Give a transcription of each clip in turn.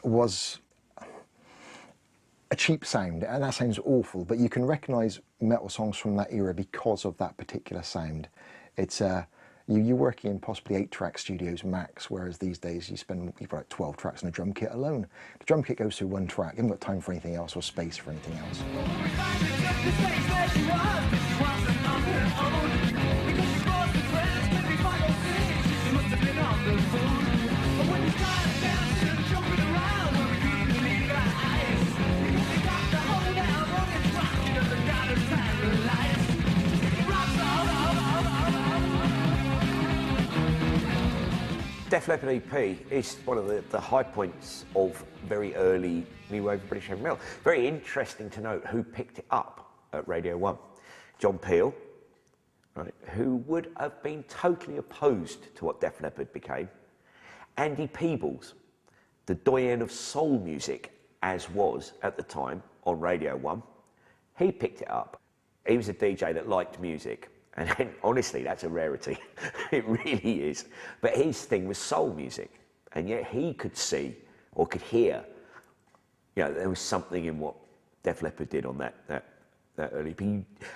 was a cheap sound, and that sounds awful, but you can recognise metal songs from that era because of that particular sound. It's you're working in possibly 8-track studios max, whereas these days you've got 12 tracks on a drum kit alone. The drum kit goes through 1 track, you haven't got time for anything else or space for anything else. Def Leppard EP is one of the high points of very early new wave of British heavy metal. Very interesting to note who picked it up at Radio 1. John Peel, right, who would have been totally opposed to what Def Leppard became. Andy Peebles, the doyen of soul music, as was at the time on Radio 1. He picked it up. He was a DJ that liked music. And honestly, that's a rarity. It really is. But his thing was soul music. And yet he could see or could hear, you know, there was something in what Def Leppard did on that early.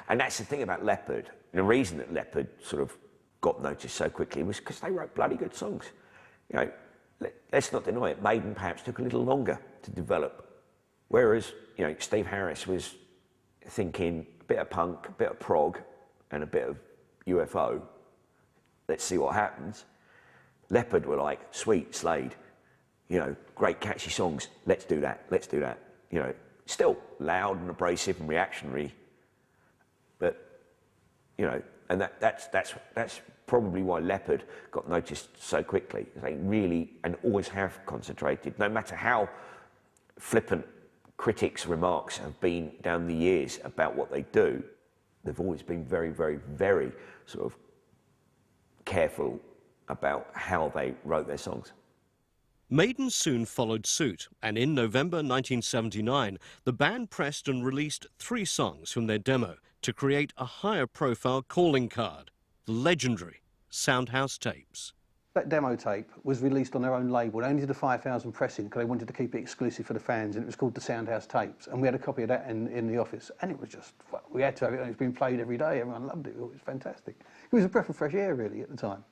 And that's the thing about Leppard. The reason that Leppard sort of got noticed so quickly was because they wrote bloody good songs. You know, let's not deny it. Maiden perhaps took a little longer to develop. Whereas, you know, Steve Harris was thinking a bit of punk, a bit of prog, and a bit of UFO, let's see what happens. Leppard were like, sweet, Slade, you know, great catchy songs, let's do that, you know, still loud and abrasive and reactionary, but, you know, and that's probably why Leppard got noticed so quickly. They really, and always have concentrated, no matter how flippant critics' remarks have been down the years about what they do, they've always been very, very, very sort of careful about how they wrote their songs. Maiden soon followed suit, and in November 1979, the band pressed and released 3 songs from their demo to create a higher profile calling card, the legendary Soundhouse tapes. That demo tape was released on their own label. They only did a 5,000 pressing because they wanted to keep it exclusive for the fans, and it was called the Soundhouse tapes. And we had a copy of that in the office, and it was just, well, we had to have it, and it's been played every day. Everyone loved it. It was fantastic. It was a breath of fresh air, really, at the time.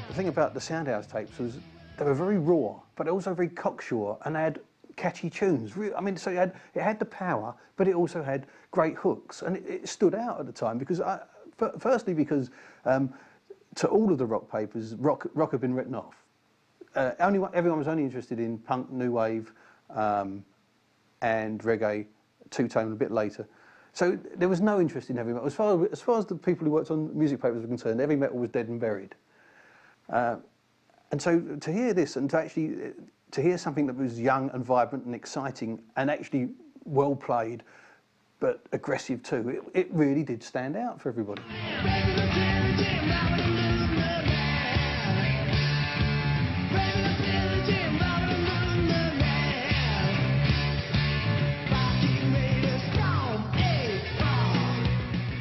The thing about the Soundhouse tapes was they were very raw, but also very cocksure, and they had catchy tunes. I mean, so it had the power, but it also had great hooks, and it stood out at the time because, firstly, because to all of the rock papers, rock had been written off. Everyone was only interested in punk, new wave, and reggae, two-tone a bit later. So there was no interest in heavy metal. As far as the people who worked on music papers were concerned, heavy metal was dead and buried. And so to hear this and to hear something that was young and vibrant and exciting and actually well played, but aggressive too, it really did stand out for everybody.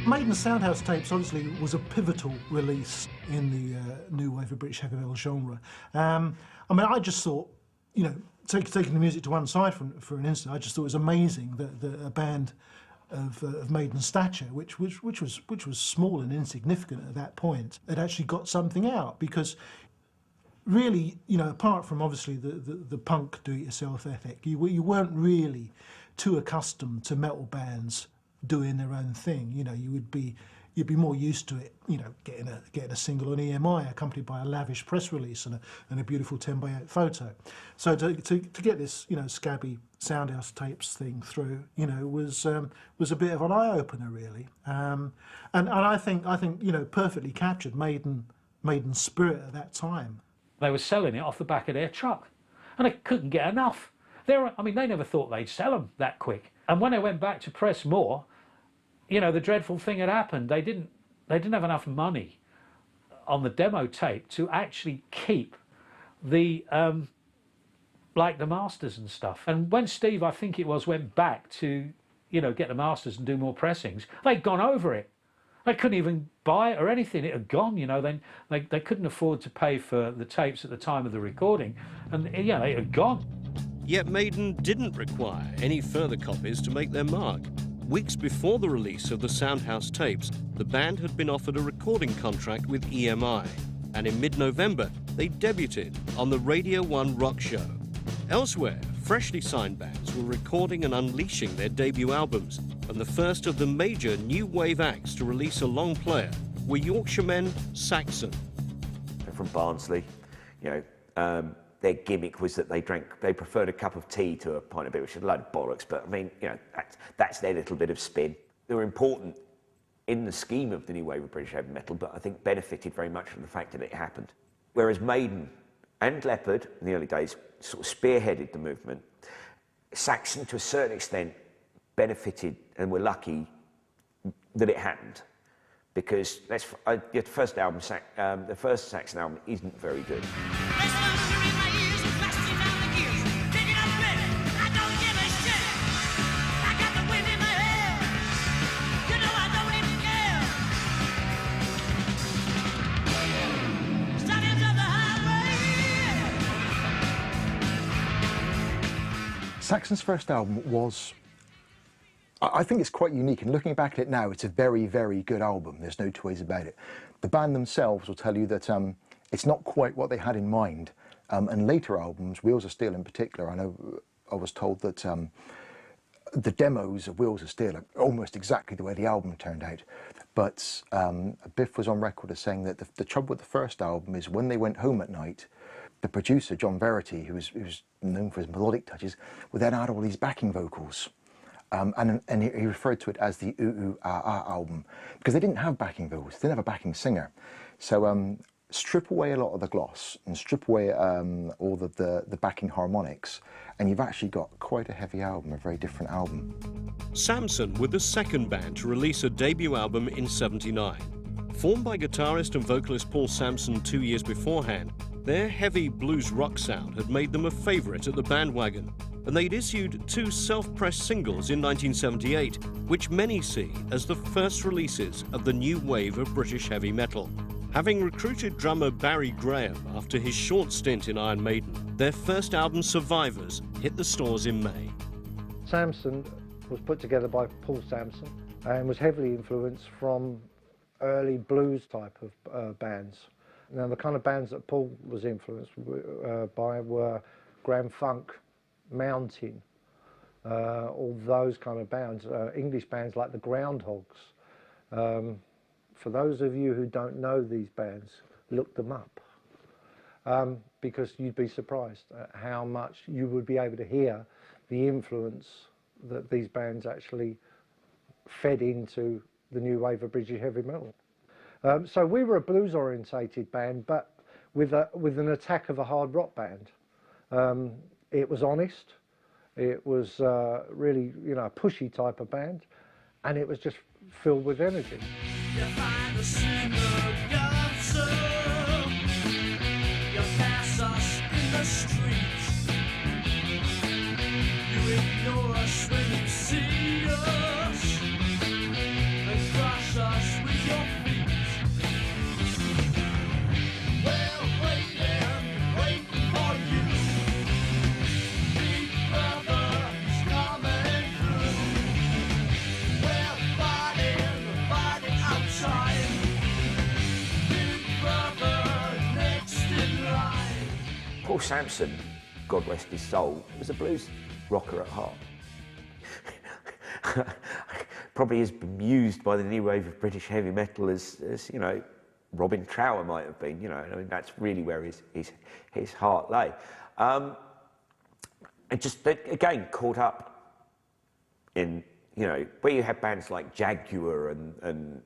Maiden's Soundhouse tapes obviously was a pivotal release in the new wave of British heavy metal genre. I mean, I just thought, you know, taking the music to one side for an instant, I just thought it was amazing that a band of Maiden's stature, which was small and insignificant at that point, had actually got something out, because really, you know, apart from obviously the punk do-it-yourself ethic, you weren't really too accustomed to metal bands doing their own thing. You know, you'd be more used to it, you know, getting a single on EMI accompanied by a lavish press release and a beautiful 10x8 photo. So to get this, you know, scabby Soundhouse tapes thing through, you know, was a bit of an eye opener, really. And I think you know, perfectly captured Maiden's spirit at that time. They were selling it off the back of their truck, and they couldn't get enough. I mean, they never thought they'd sell them that quick. And when they went back to press more, you know, the dreadful thing had happened. They didn't have enough money on the demo tape to actually keep the like the masters and stuff. And when Steve, I think it was, went back to, you know, get the masters and do more pressings, they'd gone over it. They couldn't even buy it or anything. It had gone, you know. Then they couldn't afford to pay for the tapes at the time of the recording, and yeah, it had gone. Yet Maiden didn't require any further copies to make their mark. Weeks before the release of the Soundhouse tapes, the band had been offered a recording contract with EMI, and in mid-November, they debuted on the Radio 1 Rock Show. Elsewhere, freshly signed bands were recording and unleashing their debut albums, and the first of the major new wave acts to release a long player were Yorkshiremen Saxon. They're from Barnsley, you know. Their gimmick was that they preferred a cup of tea to a pint of beer, which is a load of bollocks, but I mean, you know, that's their little bit of spin. They were important in the scheme of the new wave of British heavy metal, but I think benefited very much from the fact that it happened. Whereas Maiden and Leppard, in the early days, sort of spearheaded the movement. Saxon, to a certain extent, benefited and were lucky that it happened. Because the first Saxon album isn't very good. Saxon's first album was, I think it's quite unique, and looking back at it now, it's a very, very good album. There's no two ways about it. The band themselves will tell you that it's not quite what they had in mind. And later albums, Wheels of Steel in particular, I know I was told that the demos of Wheels of Steel are almost exactly the way the album turned out. But Biff was on record as saying that the trouble with the first album is when they went home at night, the producer, John Verity, who was known for his melodic touches, would then add all these backing vocals. And he referred to it as the Ooh Ooh Ah Ah album, because they didn't have backing vocals, they didn't have a backing singer. So strip away a lot of the gloss and strip away all the backing harmonics, and you've actually got quite a heavy album, a very different album. Samson were the second band to release a debut album in '79. Formed by guitarist and vocalist Paul Samson 2 years beforehand, their heavy blues rock sound had made them a favourite at the bandwagon, and they'd issued 2 self-pressed singles in 1978, which many see as the first releases of the new wave of British heavy metal. Having recruited drummer Barry Graham after his short stint in Iron Maiden, their first album, Survivors, hit the stores in May. Samson was put together by Paul Samson and was heavily influenced from early blues type of bands. Now, the kind of bands that Paul was influenced by were Grand Funk, Mountain, all those kind of bands, English bands like the Groundhogs. For those of you who don't know these bands, look them up, because you'd be surprised at how much you would be able to hear the influence that these bands actually fed into the new wave of British heavy metal. So we were a blues-orientated band, but with an attack of a hard rock band. It was honest. It was really, you know, a pushy type of band, and it was just filled with energy. You find a single dancer, you pass us in the streets, you ignore us when you see us, and crush us with your feet. Well, waiting for you, big brother's coming through. Well, fighting outside, big brother next in line. Paul Samson, God rest his soul, was a blues rocker at heart. Probably as bemused by the new wave of British heavy metal as you know, Robin Trower might have been. You know, I mean, that's really where his heart lay. And just again caught up in, you know, where you had bands like Jaguar and